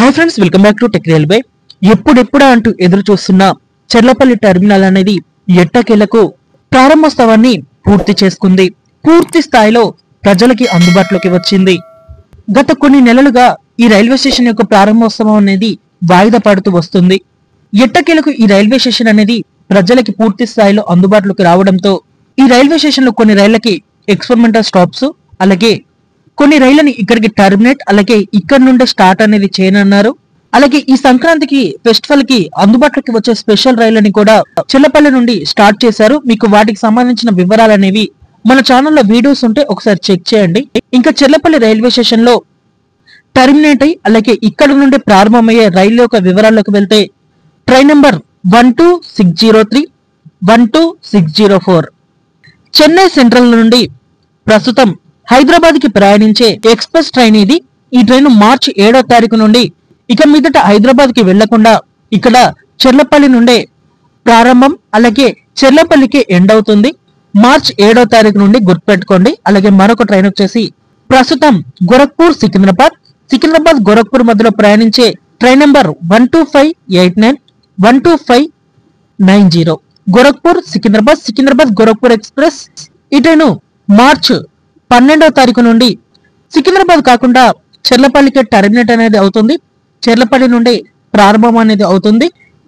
Hi friends, welcome back to tech railway. ఎప్పుడెప్పుడా అంటూ ఎదురు చూస్తున్న చెర్లపల్లి టెర్మినల్ అనేది ఎట్టకేలకు ప్రారంభోత్సవాన్ని పూర్తి చేసుకుంది. పూర్తి స్థాయిలో ప్రజలకి అందుబాటులోకి వచ్చింది. గత కొన్ని నెలలుగా ఈ రైల్వే స్టేషన్ యొక్క ప్రారంభోత్సవం అనేది వాయిదా పడుతూ వస్తుంది. ఎట్టకేలకు ఈ రైల్వే స్టేషన్ అనేది ప్రజలకి పూర్తి స్థాయిలో అందుబాటులోకి రావడంతో ఈ రైల్వే స్టేషన్ లో కొన్ని రైళ్లకి ఎక్స్పెరిమెంటల్ స్టాప్స్, అలాగే కొన్ని రైళ్లని ఇక్కడికి టర్మినేట్, అలాగే ఇక్కడ నుండే స్టార్ట్ అనేది చేయనున్నారు. అలాగే ఈ సంక్రాంతికి ఫెస్టివల్ కి అందుబాటులోకి వచ్చే స్పెషల్ రైళ్లని కూడా చెర్లపల్లి నుండి స్టార్ట్ చేశారు. మీకు వాటికి సంబంధించిన వివరాలు అనేవి మన ఛానల్లో వీడియోస్ ఉంటే ఒకసారి చెక్ చేయండి. ఇంకా చెర్లపల్లి రైల్వే స్టేషన్ లో టర్మినేట్ అయ్యి అలాగే ఇక్కడ నుండి ప్రారంభమయ్యే రైలు యొక్క వివరాల్లోకి వెళ్తే ట్రైన్ నెంబర్ 12603, 12604 చెన్నై సెంట్రల్ నుండి ప్రస్తుతం హైదరాబాద్ కి ప్రయాణించే ఎక్స్ప్రెస్ ట్రైన్ ఇది. ఈ ట్రైన్ మార్చి 7వ తారీఖు నుండి ఇక మీదట హైదరాబాద్ కి వెళ్లకుండా ఇక్కడ చెర్లపల్లి నుండే ప్రారంభం, అలాగే చెర్లపల్లికి ఎండ్ అవుతుంది. మార్చి 7వ తారీఖు నుండి గుర్తుపెట్టుకోండి. అలాగే మరొక ట్రైన్ వచ్చేసి ప్రస్తుతం గోరఖ్పూర్ సికింద్రాబాద్, సికింద్రాబాద్ గోరఖ్పూర్ మధ్యలో ప్రయాణించే train number 12589, 12590 Gorakhpur Secunderabad, Secunderabad Gorakhpur express. ఈ ట్రైన్ మార్చ్ 12వ తారీఖు నుండి సికింద్రాబాద్ కాకుండా చెర్లపల్లికి టర్మినేట్ అనేది అవుతుంది. చెర్లపల్లి నుండి ప్రారంభం అనేది అవుతుంది.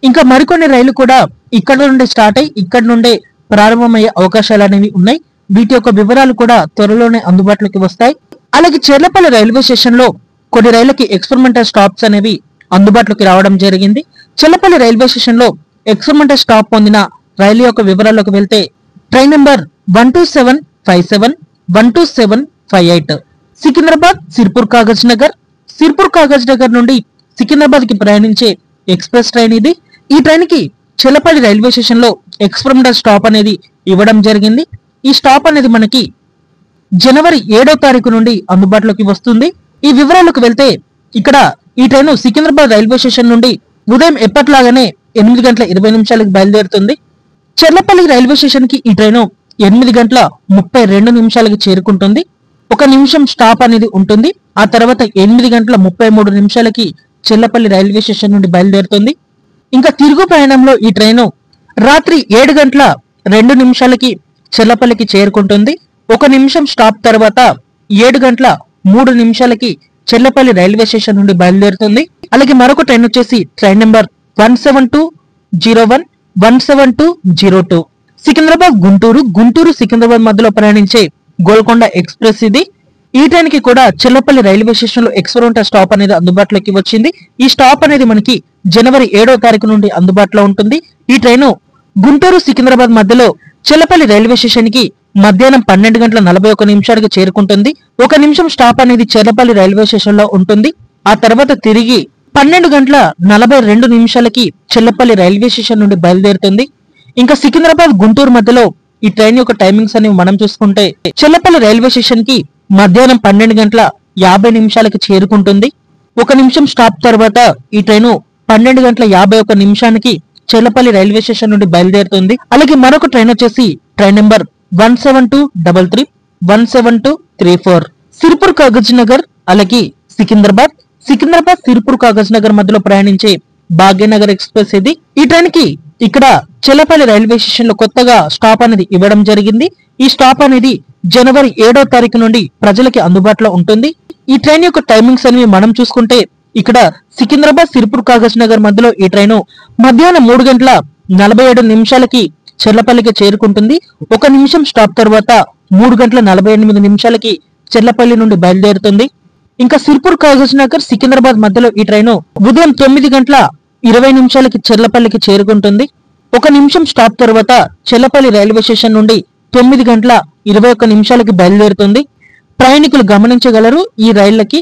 ఇంకా మరికొన్ని రైళ్లు కూడా ఇక్కడ నుండి స్టార్ట్ అయ్యి ఇక్కడ నుండే ప్రారంభమయ్యే అవకాశాలు అనేవి ఉన్నాయి. వీటి యొక్క వివరాలు కూడా త్వరలోనే అందుబాటులోకి వస్తాయి. అలాగే చెర్లపల్లి రైల్వే స్టేషన్ లో కొన్ని రైళ్లకి ఎక్స్పెరిమెంటల్ స్టాప్స్ అనేవి అందుబాటులోకి రావడం జరిగింది. చెర్లపల్లి రైల్వే స్టేషన్ లో ఎక్స్పెరిమెంటల్ స్టాప్ పొందిన రైలు యొక్క వివరాల్లోకి వెళ్తే ట్రైన్ నెంబర్ 12757, 12758 సికింద్రాబాద్ సిర్పూర్ కాగజ్ నగర్, సిర్పూర్ కాగజ్ నగర్ నుండి సికింద్రాబాద్ కి ప్రయాణించే ఎక్స్ప్రెస్ ట్రైన్ ఇది. ఈ ట్రైన్ కి చెర్లపల్లి రైల్వే స్టేషన్ లో ఎక్స్పెరిమెంటల్ స్టాప్ అనేది ఇవ్వడం జరిగింది. ఈ స్టాప్ అనేది మనకి జనవరి 7వ తారీఖు నుండి అందుబాటులోకి వస్తుంది. ఈ వివరాలకు వెళ్తే ఇక్కడ ఈ ట్రైన్ సికింద్రాబాద్ రైల్వే స్టేషన్ నుండి ఉదయం ఎప్పట్లాగానే 8:20 బయలుదేరుతుంది. చెర్లపల్లి రైల్వే స్టేషన్ కి ఈ ట్రైన్ 8:32 చేరుకుంటుంది. 1 నిమిషం స్టాప్ అనేది ఉంటుంది. ఆ తర్వాత 8:33 చెర్లపల్లి రైల్వే స్టేషన్ నుండి బయలుదేరుతుంది. ఇంకా తిరుగు ప్రయాణంలో ఈ ట్రైన్ రాత్రి 7:02 చెర్లపల్లికి చేరుకుంటుంది. 1 నిమిషం స్టాప్ తర్వాత 7:03 చెర్లపల్లి రైల్వే స్టేషన్ నుండి బయలుదేరుతుంది. అలాగే మరొక ట్రైన్ వచ్చేసి ట్రైన్ నెంబర్ 17201, 17202 సికింద్రాబాద్ గుంటూరు, గుంటూరు సికింద్రాబాద్ మధ్యలో ప్రయాణించే గోల్కొండ ఎక్స్ప్రెస్ ఇది. ఈ ట్రైన్ కి కూడా చెర్లపల్లి రైల్వే స్టేషన్ లో ఎక్స్పెరిమెంటల్ స్టాప్ అనేది అందుబాటులోకి వచ్చింది. ఈ స్టాప్ అనేది మనకి జనవరి 7వ తారీఖు నుండి అందుబాటులో ఉంటుంది. ఈ ట్రైన్ గుంటూరు సికింద్రాబాద్ మధ్యలో చెర్లపల్లి రైల్వే స్టేషన్ కి మధ్యాహ్నం 12:41 చేరుకుంటుంది. 1 నిమిషం స్టాప్ అనేది చెర్లపల్లి రైల్వే స్టేషన్ లో ఉంటుంది. ఆ తర్వాత తిరిగి 12:42 చెర్లపల్లి రైల్వే స్టేషన్ నుండి బయలుదేరుతుంది. ఇంకా సికింద్రాబాద్ గుంటూరు మధ్యలో ఈ ట్రైన్ యొక్క టైమింగ్స్ అనేవి మనం చూసుకుంటే చెర్లపల్లి రైల్వే స్టేషన్ కి మధ్యాహ్నం 12:50 చేరుకుంటుంది. 1 నిమిషం స్టాప్ తర్వాత ఈ ట్రైన్ 12:51 చెర్లపల్లి రైల్వే స్టేషన్ నుండి బయలుదేరుతుంది. అలాగే మరొక ట్రైన్ వచ్చేసి ట్రైన్ నెంబర్ 17233, 17234 సిర్పూర్ కాగజ్ నగర్, అలాగే సికింద్రాబాద్, సికింద్రాబాద్ సిర్పూర్ కాగజ్ నగర్ మధ్యలో ప్రయాణించే భాగ్యనగర్ ఎక్స్ప్రెస్ ఇది. ఈ ట్రైన్ కి ఇక్కడ చెర్లపల్లి రైల్వే స్టేషన్ లో కొత్తగా స్టాప్ అనేది ఇవ్వడం జరిగింది. ఈ స్టాప్ అనేది జనవరి 7వ తారీఖు నుండి ప్రజలకి అందుబాటులో ఉంటుంది. ఈ ట్రైన్ యొక్క టైమింగ్స్ అనేవి మనం చూసుకుంటే ఇక్కడ సికింద్రాబాద్ సిర్పూర్ కాగజ్ నగర్ మధ్యలో ఈ ట్రైన్ మధ్యాహ్నం 3:47 చెర్లపల్లికి చేరుకుంటుంది. 1 నిమిషం స్టాప్ తర్వాత 3:48 చెర్లపల్లి నుండి బయలుదేరుతుంది. ఇంకా సిర్పూర్ కాగజ్ నగర్ సికింద్రాబాద్ మధ్యలో ఈ ట్రైన్ ఉదయం 9:20 చెర్లపల్లికి చేరుకుంటుంది. 1 నిమిషం స్టాప్ తర్వాత చెర్లపల్లి రైల్వే స్టేషన్ నుండి 9:21 బయలుదేరుతుంది. ప్రయాణికులు గమనించగలరు ఈ రైళ్లకి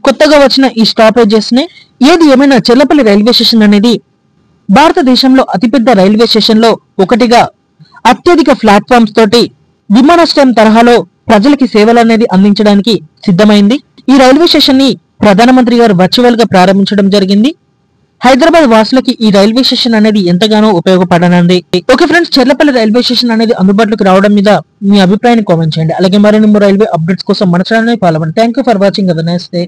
కొత్తగా వచ్చిన ఈ స్టాపేజెస్ ని. ఏది ఏమైనా చెర్లపల్లి రైల్వే స్టేషన్ అనేది భారతదేశంలో అతిపెద్ద రైల్వే స్టేషన్ లో ఒకటిగా అత్యధిక ప్లాట్ఫామ్స్ తోటి విమానాశ్రయం తరహాలో ప్రజలకి సేవలు అనేది అందించడానికి సిద్ధమైంది. ఈ రైల్వే స్టేషన్ ని ప్రధానమంత్రి గారు వర్చువల్ గా ప్రారంభించడం జరిగింది. హైదరాబాద్ వాసులకి ఈ రైల్వే స్టేషన్ అనేది ఎంతగానో ఉపయోగపడనుంది. Okay friends, Cherlapalli railway station అనేది అందుబాటులోకి రావడం మీద మీ అభిప్రాయాన్ని కామెంట్ చేయండి. అలాగే మరిన్ని రైల్వే అప్డేట్స్ కోసం మన ఛానల్ ని ఫాలో అవ్వండి. Thank you for watching. Have a nice day.